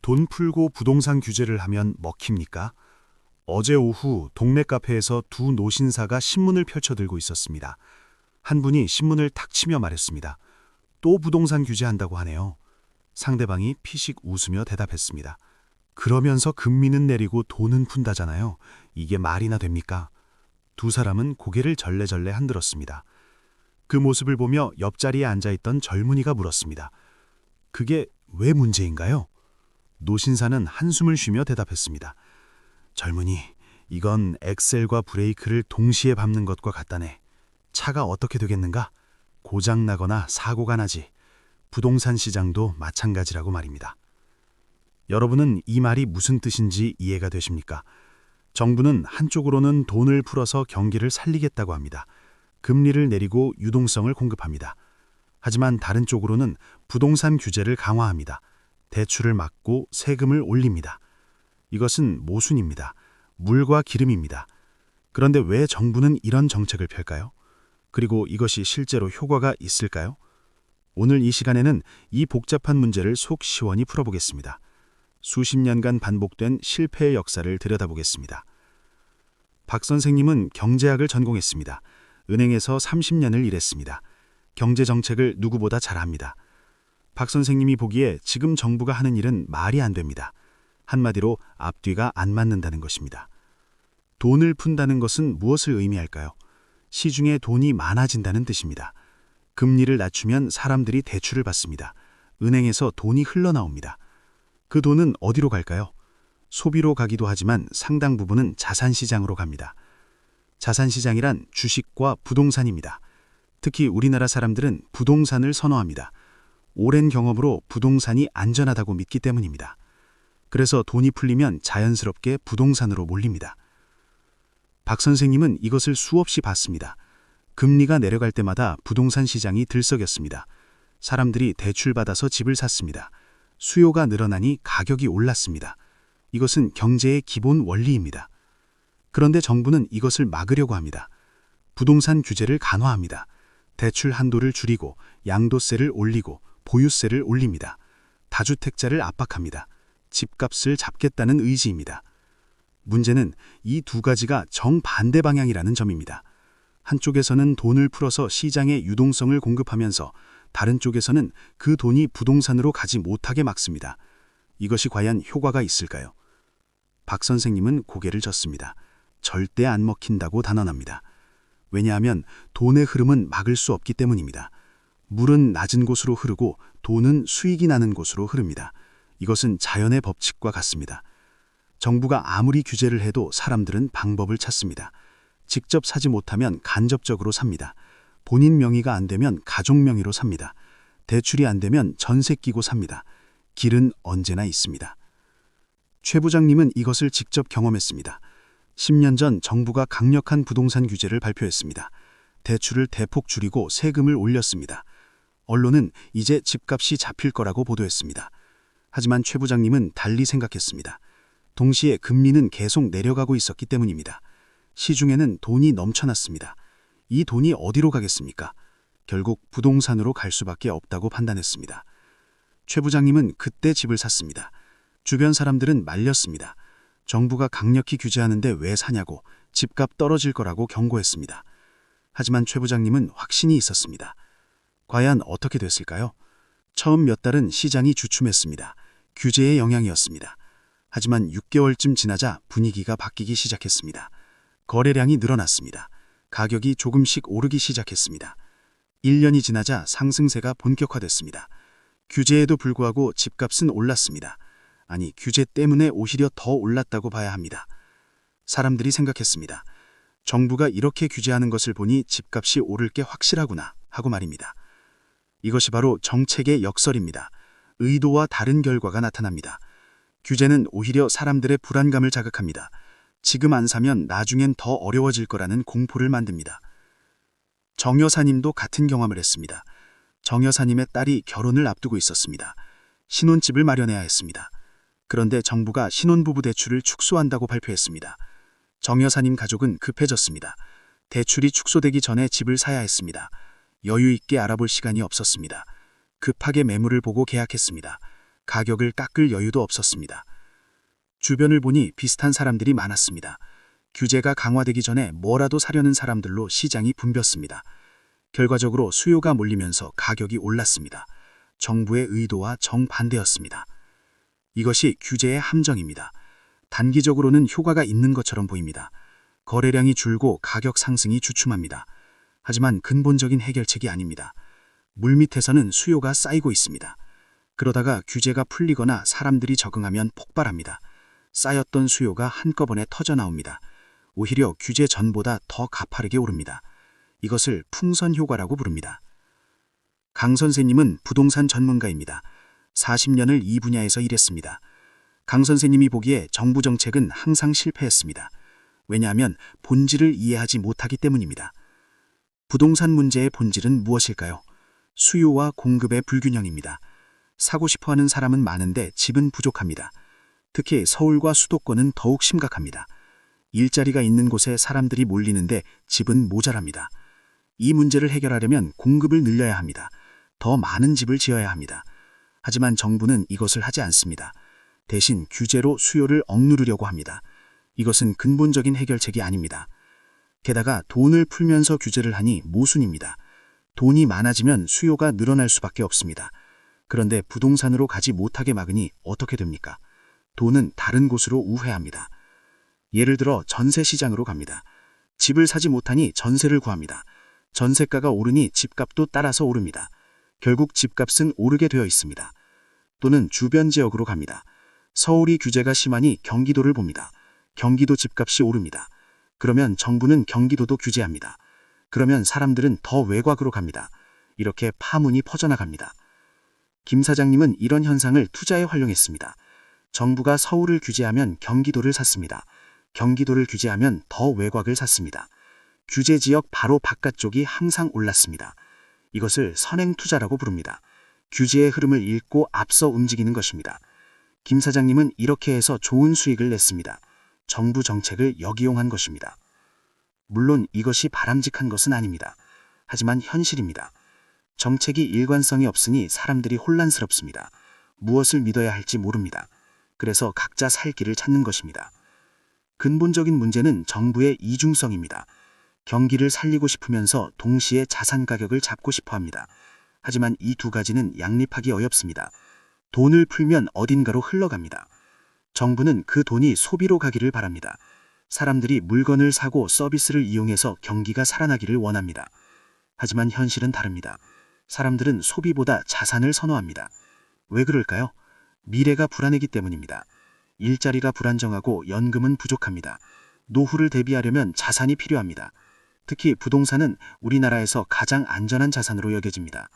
돈 풀고 부동산 규제를 하면 먹힙니까? 어제 오후 동네 카페에서 두 노신사가 신문을 펼쳐들고 있었습니다. 한 분이 신문을 탁 치며 말했습니다. 또 부동산 규제한다고 하네요. 상대방이 피식 웃으며 대답했습니다. 그러면서 금리는 내리고 돈은 푼다잖아요. 이게 말이나 됩니까? 두 사람은 고개를 절레절레 흔들었습니다. 그 모습을 보며 옆자리에 앉아있던 젊은이가 물었습니다. 그게 왜 문제인가요? 노신사는 한숨을 쉬며 대답했습니다. 젊은이, 이건 엑셀과 브레이크를 동시에 밟는 것과 같다네. 차가 어떻게 되겠는가? 고장나거나 사고가 나지. 부동산 시장도 마찬가지라고 말입니다. 여러분은 이 말이 무슨 뜻인지 이해가 되십니까? 정부는 한쪽으로는 돈을 풀어서 경기를 살리겠다고 합니다. 금리를 내리고 유동성을 공급합니다. 하지만 다른 쪽으로는 부동산 규제를 강화합니다. 대출을 막고 세금을 올립니다. 이것은 모순입니다. 물과 기름입니다. 그런데 왜 정부는 이런 정책을 펼까요? 그리고 이것이 실제로 효과가 있을까요? 오늘 이 시간에는 이 복잡한 문제를 속 시원히 풀어보겠습니다. 수십 년간 반복된 실패의 역사를 들여다보겠습니다. 박 선생님은 경제학을 전공했습니다. 은행에서 30년을 일했습니다. 경제 정책을 누구보다 잘 압니다. 박 선생님이 보기에 지금 정부가 하는 일은 말이 안 됩니다. 한마디로 앞뒤가 안 맞는다는 것입니다. 돈을 푼다는 것은 무엇을 의미할까요? 시중에 돈이 많아진다는 뜻입니다. 금리를 낮추면 사람들이 대출을 받습니다. 은행에서 돈이 흘러나옵니다. 그 돈은 어디로 갈까요? 소비로 가기도 하지만 상당 부분은 자산시장으로 갑니다. 자산시장이란 주식과 부동산입니다. 특히 우리나라 사람들은 부동산을 선호합니다. 오랜 경험으로 부동산이 안전하다고 믿기 때문입니다. 그래서 돈이 풀리면 자연스럽게 부동산으로 몰립니다. 박 선생님은 이것을 수없이 봤습니다. 금리가 내려갈 때마다 부동산 시장이 들썩였습니다. 사람들이 대출받아서 집을 샀습니다. 수요가 늘어나니 가격이 올랐습니다. 이것은 경제의 기본 원리입니다. 그런데 정부는 이것을 막으려고 합니다. 부동산 규제를 간화합니다. 대출 한도를 줄이고 양도세를 올리고 보유세를 올립니다. 다주택자를 압박합니다. 집값을 잡겠다는 의지입니다. 문제는 이 두 가지가 정반대 방향이라는 점입니다. 한쪽에서는 돈을 풀어서 시장에 유동성을 공급하면서 다른 쪽에서는 그 돈이 부동산으로 가지 못하게 막습니다. 이것이 과연 효과가 있을까요? 박 선생님은 고개를 젓습니다. 절대 안 먹힌다고 단언합니다. 왜냐하면 돈의 흐름은 막을 수 없기 때문입니다. 물은 낮은 곳으로 흐르고 돈은 수익이 나는 곳으로 흐릅니다. 이것은 자연의 법칙과 같습니다. 정부가 아무리 규제를 해도 사람들은 방법을 찾습니다. 직접 사지 못하면 간접적으로 삽니다. 본인 명의가 안 되면 가족 명의로 삽니다. 대출이 안 되면 전세 끼고 삽니다. 길은 언제나 있습니다. 최 부장님은 이것을 직접 경험했습니다. 10년 전 정부가 강력한 부동산 규제를 발표했습니다. 대출을 대폭 줄이고 세금을 올렸습니다. 언론은 이제 집값이 잡힐 거라고 보도했습니다. 하지만 최 부장님은 달리 생각했습니다. 동시에 금리는 계속 내려가고 있었기 때문입니다. 시중에는 돈이 넘쳐났습니다. 이 돈이 어디로 가겠습니까? 결국 부동산으로 갈 수밖에 없다고 판단했습니다. 최 부장님은 그때 집을 샀습니다. 주변 사람들은 말렸습니다. 정부가 강력히 규제하는데 왜 사냐고, 집값 떨어질 거라고 경고했습니다. 하지만 최 부장님은 확신이 있었습니다. 과연 어떻게 됐을까요? 처음 몇 달은 시장이 주춤했습니다. 규제의 영향이었습니다. 하지만 6개월쯤 지나자 분위기가 바뀌기 시작했습니다. 거래량이 늘어났습니다. 가격이 조금씩 오르기 시작했습니다. 1년이 지나자 상승세가 본격화됐습니다. 규제에도 불구하고 집값은 올랐습니다. 아니, 규제 때문에 오히려 더 올랐다고 봐야 합니다. 사람들이 생각했습니다. 정부가 이렇게 규제하는 것을 보니 집값이 오를 게 확실하구나 하고 말입니다. 이것이 바로 정책의 역설입니다. 의도와 다른 결과가 나타납니다. 규제는 오히려 사람들의 불안감을 자극합니다. 지금 안 사면 나중엔 더 어려워질 거라는 공포를 만듭니다. 정 여사님도 같은 경험을 했습니다. 정 여사님의 딸이 결혼을 앞두고 있었습니다. 신혼집을 마련해야 했습니다. 그런데 정부가 신혼부부 대출을 축소한다고 발표했습니다. 정 여사님 가족은 급해졌습니다. 대출이 축소되기 전에 집을 사야 했습니다. 여유 있게 알아볼 시간이 없었습니다. 급하게 매물을 보고 계약했습니다. 가격을 깎을 여유도 없었습니다. 주변을 보니 비슷한 사람들이 많았습니다. 규제가 강화되기 전에 뭐라도 사려는 사람들로 시장이 붐볐습니다. 결과적으로 수요가 몰리면서 가격이 올랐습니다. 정부의 의도와 정반대였습니다. 이것이 규제의 함정입니다. 단기적으로는 효과가 있는 것처럼 보입니다. 거래량이 줄고 가격 상승이 주춤합니다. 하지만 근본적인 해결책이 아닙니다. 물밑에서는 수요가 쌓이고 있습니다. 그러다가 규제가 풀리거나 사람들이 적응하면 폭발합니다. 쌓였던 수요가 한꺼번에 터져나옵니다. 오히려 규제 전보다 더 가파르게 오릅니다. 이것을 풍선 효과라고 부릅니다. 강 선생님은 부동산 전문가입니다. 40년을 이 분야에서 일했습니다. 강 선생님이 보기에 정부 정책은 항상 실패했습니다. 왜냐하면 본질을 이해하지 못하기 때문입니다. 부동산 문제의 본질은 무엇일까요? 수요와 공급의 불균형입니다. 사고 싶어 하는 사람은 많은데 집은 부족합니다. 특히 서울과 수도권은 더욱 심각합니다. 일자리가 있는 곳에 사람들이 몰리는데 집은 모자랍니다. 이 문제를 해결하려면 공급을 늘려야 합니다. 더 많은 집을 지어야 합니다. 하지만 정부는 이것을 하지 않습니다. 대신 규제로 수요를 억누르려고 합니다. 이것은 근본적인 해결책이 아닙니다. 게다가 돈을 풀면서 규제를 하니 모순입니다. 돈이 많아지면 수요가 늘어날 수밖에 없습니다. 그런데 부동산으로 가지 못하게 막으니 어떻게 됩니까? 돈은 다른 곳으로 우회합니다. 예를 들어 전세 시장으로 갑니다. 집을 사지 못하니 전세를 구합니다. 전세가가 오르니 집값도 따라서 오릅니다. 결국 집값은 오르게 되어 있습니다. 또는 주변 지역으로 갑니다. 서울이 규제가 심하니 경기도를 봅니다. 경기도 집값이 오릅니다. 그러면 정부는 경기도도 규제합니다. 그러면 사람들은 더 외곽으로 갑니다. 이렇게 파문이 퍼져나갑니다. 김 사장님은 이런 현상을 투자에 활용했습니다. 정부가 서울을 규제하면 경기도를 샀습니다. 경기도를 규제하면 더 외곽을 샀습니다. 규제 지역 바로 바깥쪽이 항상 올랐습니다. 이것을 선행투자라고 부릅니다. 규제의 흐름을 읽고 앞서 움직이는 것입니다. 김 사장님은 이렇게 해서 좋은 수익을 냈습니다. 정부 정책을 역이용한 것입니다. 물론 이것이 바람직한 것은 아닙니다. 하지만 현실입니다. 정책이 일관성이 없으니 사람들이 혼란스럽습니다. 무엇을 믿어야 할지 모릅니다. 그래서 각자 살 길을 찾는 것입니다. 근본적인 문제는 정부의 이중성입니다. 경기를 살리고 싶으면서 동시에 자산 가격을 잡고 싶어 합니다. 하지만 이 두 가지는 양립하기 어렵습니다. 돈을 풀면 어딘가로 흘러갑니다. 정부는 그 돈이 소비로 가기를 바랍니다. 사람들이 물건을 사고 서비스를 이용해서 경기가 살아나기를 원합니다. 하지만 현실은 다릅니다. 사람들은 소비보다 자산을 선호합니다. 왜 그럴까요? 미래가 불안하기 때문입니다. 일자리가 불안정하고 연금은 부족합니다. 노후를 대비하려면 자산이 필요합니다. 특히 부동산은 우리나라에서 가장 안전한 자산으로 여겨집니다.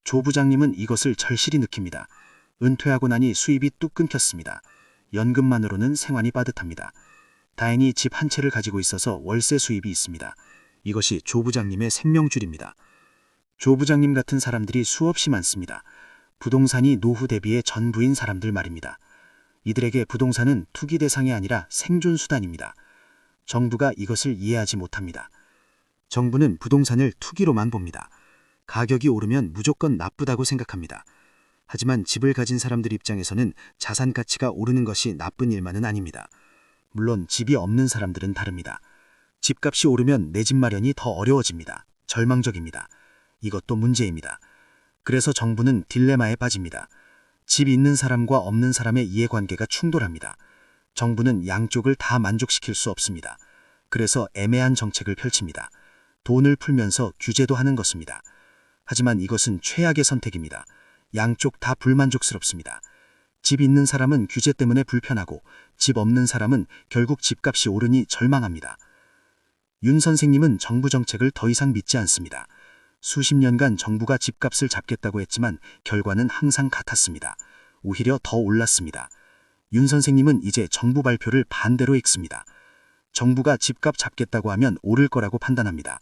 조 부장님은 이것을 절실히 느낍니다. 은퇴하고 나니 수입이 뚝 끊겼습니다. 연금만으로는 생활이 빠듯합니다. 다행히 집 한 채를 가지고 있어서 월세 수입이 있습니다. 이것이 조 부장님의 생명줄입니다. 조 부장님 같은 사람들이 수없이 많습니다. 부동산이 노후 대비의 전부인 사람들 말입니다. 이들에게 부동산은 투기 대상이 아니라 생존 수단입니다. 정부가 이것을 이해하지 못합니다. 정부는 부동산을 투기로만 봅니다. 가격이 오르면 무조건 나쁘다고 생각합니다. 하지만 집을 가진 사람들 입장에서는 자산 가치가 오르는 것이 나쁜 일만은 아닙니다. 물론 집이 없는 사람들은 다릅니다. 집값이 오르면 내 집 마련이 더 어려워집니다. 절망적입니다. 이것도 문제입니다. 그래서 정부는 딜레마에 빠집니다. 집 있는 사람과 없는 사람의 이해관계가 충돌합니다. 정부는 양쪽을 다 만족시킬 수 없습니다. 그래서 애매한 정책을 펼칩니다. 돈을 풀면서 규제도 하는 것입니다. 하지만 이것은 최악의 선택입니다. 양쪽 다 불만족스럽습니다. 집 있는 사람은 규제 때문에 불편하고 집 없는 사람은 결국 집값이 오르니 절망합니다. 윤 선생님은 정부 정책을 더 이상 믿지 않습니다. 수십 년간 정부가 집값을 잡겠다고 했지만 결과는 항상 같았습니다. 오히려 더 올랐습니다. 윤 선생님은 이제 정부 발표를 반대로 읽습니다. 정부가 집값 잡겠다고 하면 오를 거라고 판단합니다.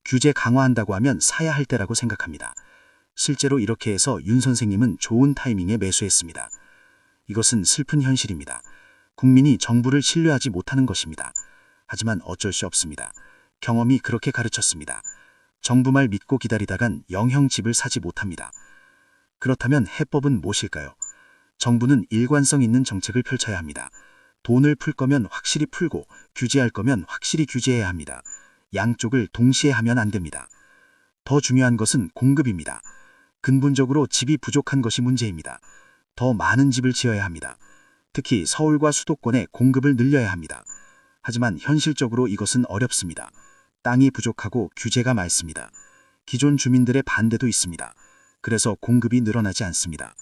규제 강화한다고 하면 사야 할 때라고 생각합니다. 실제로 이렇게 해서 윤 선생님은 좋은 타이밍에 매수했습니다. 이것은 슬픈 현실입니다. 국민이 정부를 신뢰하지 못하는 것입니다. 하지만 어쩔 수 없습니다. 경험이 그렇게 가르쳤습니다. 정부 말 믿고 기다리다간 영형 집을 사지 못합니다. 그렇다면 해법은 무엇일까요? 정부는 일관성 있는 정책을 펼쳐야 합니다. 돈을 풀 거면 확실히 풀고 규제할 거면 확실히 규제해야 합니다. 양쪽을 동시에 하면 안 됩니다. 더 중요한 것은 공급입니다. 근본적으로 집이 부족한 것이 문제입니다. 더 많은 집을 지어야 합니다. 특히 서울과 수도권에 공급을 늘려야 합니다. 하지만 현실적으로 이것은 어렵습니다. 땅이 부족하고 규제가 많습니다. 기존 주민들의 반대도 있습니다. 그래서 공급이 늘어나지 않습니다.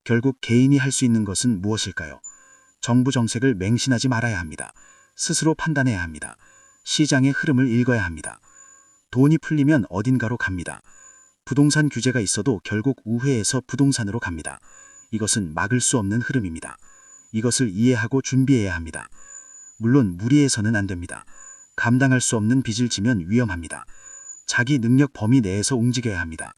결국 개인이 할 수 있는 것은 무엇일까요? 정부 정책을 맹신하지 말아야 합니다. 스스로 판단해야 합니다. 시장의 흐름을 읽어야 합니다. 돈이 풀리면 어딘가로 갑니다. 부동산 규제가 있어도 결국 우회해서 부동산으로 갑니다. 이것은 막을 수 없는 흐름입니다. 이것을 이해하고 준비해야 합니다. 물론 무리해서는 안 됩니다. 감당할 수 없는 빚을 지면 위험합니다. 자기 능력 범위 내에서 움직여야 합니다.